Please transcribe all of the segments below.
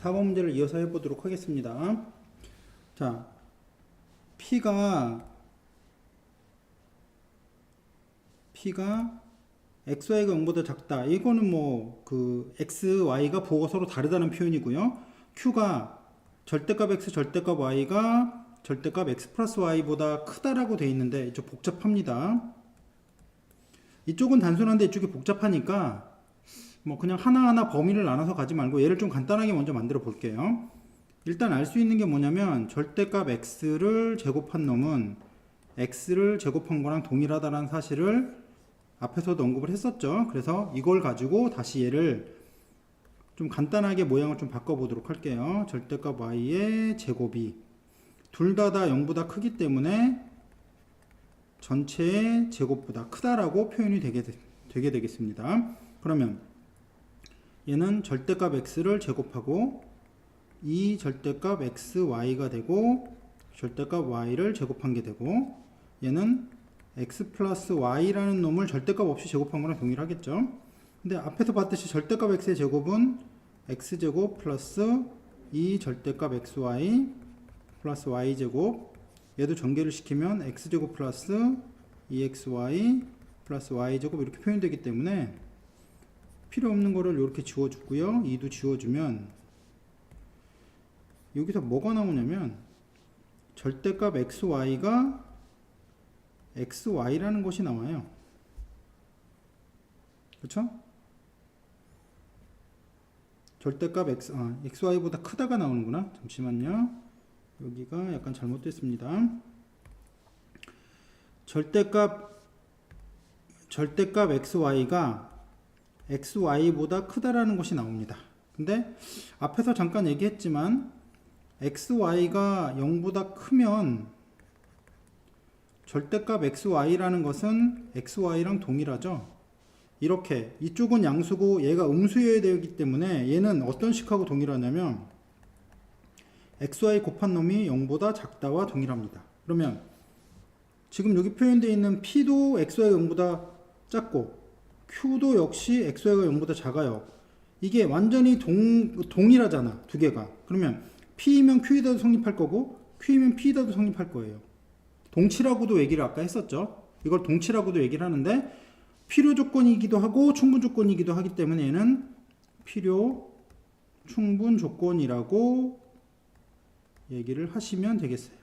4번 문제를 이어서 해보도록 하겠습니다. 자, P가 XY가 0보다 작다. 이거는 X, Y가 부호가 서로 다르다는 표현이고요. Q가 절대값 X, 절대값 Y가 절대값 X 플러스 Y보다 크다라고 되어 있는데 이쪽 복잡합니다. 이쪽은 단순한데 이쪽이 복잡하니까 그냥 하나하나 범위를 나눠서 가지 말고 얘를 좀 간단하게 먼저 만들어 볼게요. 일단 알 수 있는 게 뭐냐면 절대값 X를 제곱한 놈은 X를 제곱한 거랑 동일하다는 사실을 앞에서도 언급을 했었죠. 그래서 이걸 가지고 다시 얘를 좀 간단하게 모양을 좀 바꿔보도록 할게요. 절대값 Y의 제곱이 둘 다 0보다 크기 때문에 전체의 제곱보다 크다라고 표현이 되게 되겠습니다. 그러면 얘는 절대값 X를 제곱하고 이 절대값 XY가 되고 절대값 Y를 제곱한 게 되고 얘는 X 플러스 Y라는 놈을 절대값 없이 제곱한 거랑 동일하겠죠. 근데 앞에서 봤듯이 절대값 X의 제곱은 X제곱 플러스 이 절대값 XY 플러스 Y제곱 얘도 전개를 시키면 X제곱 플러스 2XY 플러스 Y제곱 이렇게 표현되기 때문에 필요 없는 거를 이렇게 지워주고요. 2도 지워주면 여기서 뭐가 나오냐면 절대값 XY가 XY라는 것이 나와요. 그렇죠? 절대값 XY보다 크다가 나오는구나. 잠시만요. 여기가 약간 잘못됐습니다. 절대값 XY가 XY보다 크다라는 것이 나옵니다. 근데 앞에서 잠깐 얘기했지만 XY가 0보다 크면 절대값 XY라는 것은 XY랑 동일하죠. 이렇게 이쪽은 양수고 얘가 음수여야 되기 때문에 얘는 어떤 식하고 동일하냐면 XY 곱한 놈이 0보다 작다와 동일합니다. 그러면 지금 여기 표현되어 있는 P도 XY가 0보다 작고 Q도 역시 XY가 0보다 작아요. 이게 완전히 동일하잖아. 두 개가. 그러면 P이면 Q이다도 성립할 거고 Q이면 P이다도 성립할 거예요. 동치라고도 얘기를 아까 했었죠. 이걸 동치라고도 얘기를 하는데 필요 조건이기도 하고 충분 조건이기도 하기 때문에 얘는 필요 충분 조건이라고 얘기를 하시면 되겠어요.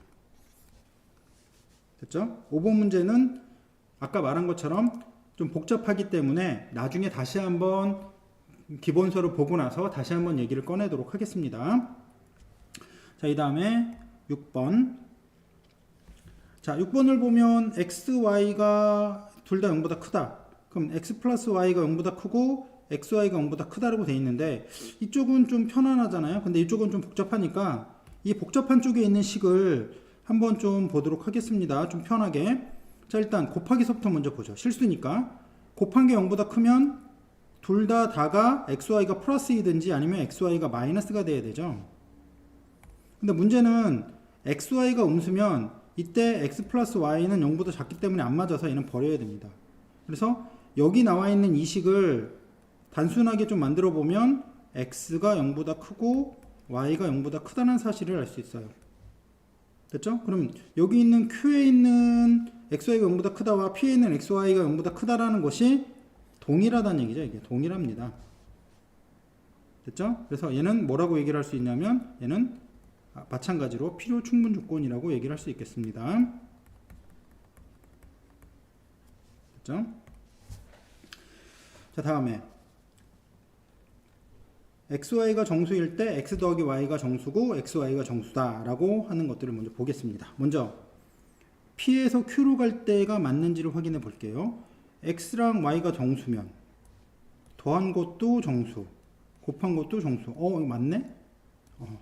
됐죠? 5번 문제는 아까 말한 것처럼 좀 복잡하기 때문에 나중에 다시 한번 기본서를 보고 나서 다시 한번 얘기를 꺼내도록 하겠습니다. 자, 이 다음에 6번. 자, 6번을 보면 XY가 둘 다 0보다 크다. 그럼 X 플러스 Y가 0보다 크고 XY가 0보다 크다라고 되어 있는데 이쪽은 좀 편안하잖아요. 근데 이쪽은 좀 복잡하니까 이 복잡한 쪽에 있는 식을 한번 좀 보도록 하겠습니다. 좀 편하게. 자, 일단 곱하기서부터 먼저 보죠. 실수니까. 곱한 게 0보다 크면 둘 다가 XY가 플러스이든지 아니면 XY가 마이너스가 돼야 되죠. 근데 문제는 XY가 음수면 이때 X 플러스 Y는 0보다 작기 때문에 안 맞아서 얘는 버려야 됩니다. 그래서 여기 나와 있는 이 식을 단순하게 좀 만들어 보면 X가 0보다 크고 Y가 0보다 크다는 사실을 알 수 있어요. 됐죠? 그럼 여기 있는 Q에 있는 XY가 0보다 크다와 P에 있는 XY가 0보다 크다라는 것이 동일하다는 얘기죠. 이게 동일합니다. 됐죠? 그래서 얘는 뭐라고 얘기를 할 수 있냐면 얘는 마찬가지로 필요 충분 조건이라고 얘기를 할 수 있겠습니다. 됐죠? 자, 다음에 XY가 정수일 때 X 더하기 Y가 정수고 XY가 정수다 라고 하는 것들을 먼저 보겠습니다. 먼저 P에서 Q로 갈 때가 맞는지를 확인해 볼게요. X랑 Y가 정수면 더한 것도 정수, 곱한 것도 정수. 이거 맞네?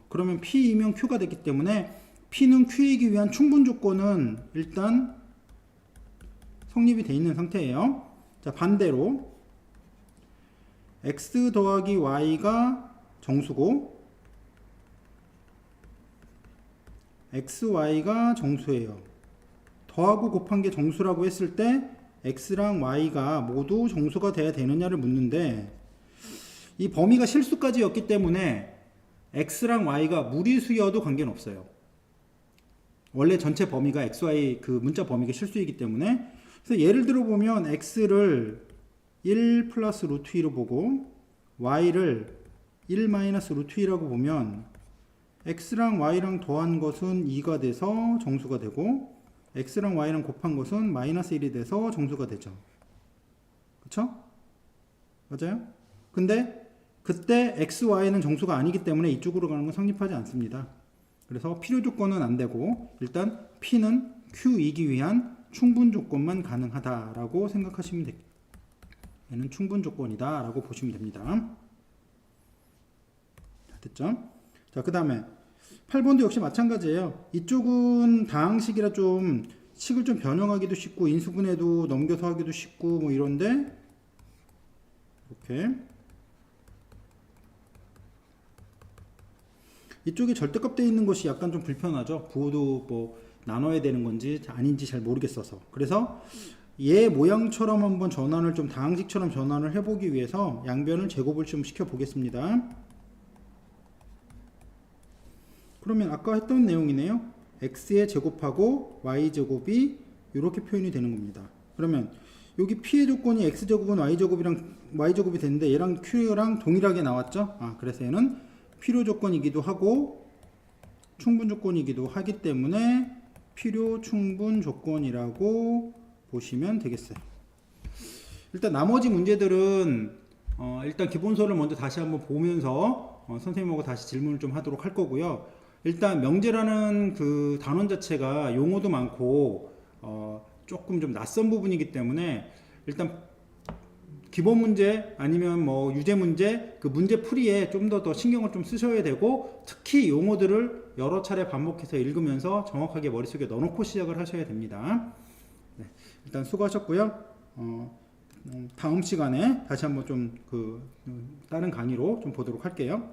그러면 P이면 Q가 됐기 때문에 P는 Q이기 위한 충분 조건은 일단 성립이 되어 있는 상태예요. 자, 반대로 X 더하기 Y가 정수고 XY가 정수예요. 더하고 곱한 게 정수라고 했을 때 X랑 Y가 모두 정수가 돼야 되느냐를 묻는데 이 범위가 실수까지였기 때문에 x랑 y가 무리수여도 관계는 없어요. 원래 전체 범위가 xy 그 문자 범위가 실수이기 때문에. 그래서 예를 들어 보면 x를 1 플러스 루트 2로 보고 y를 1 마이너스 루트 2라고 보면 x랑 y랑 더한 것은 2가 돼서 정수가 되고 x랑 y랑 곱한 것은 마이너스 1이 돼서 정수가 되죠. 그쵸? 맞아요? 근데 그때 x, y는 정수가 아니기 때문에 이쪽으로 가는 건 성립하지 않습니다. 그래서 필요 조건은 안 되고 일단 p는 q이기 위한 충분 조건만 가능하다라고 생각하시면 됩니다. 얘는 충분 조건이다 라고 보시면 됩니다. 됐죠? 자, 그 다음에 8번도 역시 마찬가지예요. 이쪽은 다항식이라 좀 식을 좀 변형하기도 쉽고 인수분해도 넘겨서 하기도 쉽고 뭐 이런데 이렇게 이쪽에 절대값 되어 있는 것이 약간 좀 불편하죠. 부호도 뭐 나눠야 되는 건지 아닌지 잘 모르겠어서. 그래서 얘 모양처럼 한번 전환을 좀 다항식처럼 전환을 해보기 위해서 양변을 제곱을 좀 시켜 보겠습니다. 그러면 아까 했던 내용이네요. x에 제곱하고 y제곱이 이렇게 표현이 되는 겁니다. 그러면 여기 p의 조건이 x제곱은 y제곱이랑 y제곱이 되는데 얘랑 q랑 동일하게 나왔죠. 그래서 얘는 필요 조건이기도 하고 충분 조건이기도 하기 때문에 필요 충분 조건이라고 보시면 되겠어요. 일단 나머지 문제들은 일단 기본서를 먼저 다시 한번 보면서 선생님하고 다시 질문을 좀 하도록 할 거고요. 일단 명제라는 그 단원 자체가 용어도 많고 조금 좀 낯선 부분이기 때문에 일단 기본 문제 아니면 뭐 유제 문제 그 문제 풀이에 좀 더 신경을 좀 쓰셔야 되고 특히 용어들을 여러 차례 반복해서 읽으면서 정확하게 머릿속에 넣어놓고 시작을 하셔야 됩니다. 네, 일단 수고하셨고요. 다음 시간에 다시 한번 좀 다른 강의로 좀 보도록 할게요.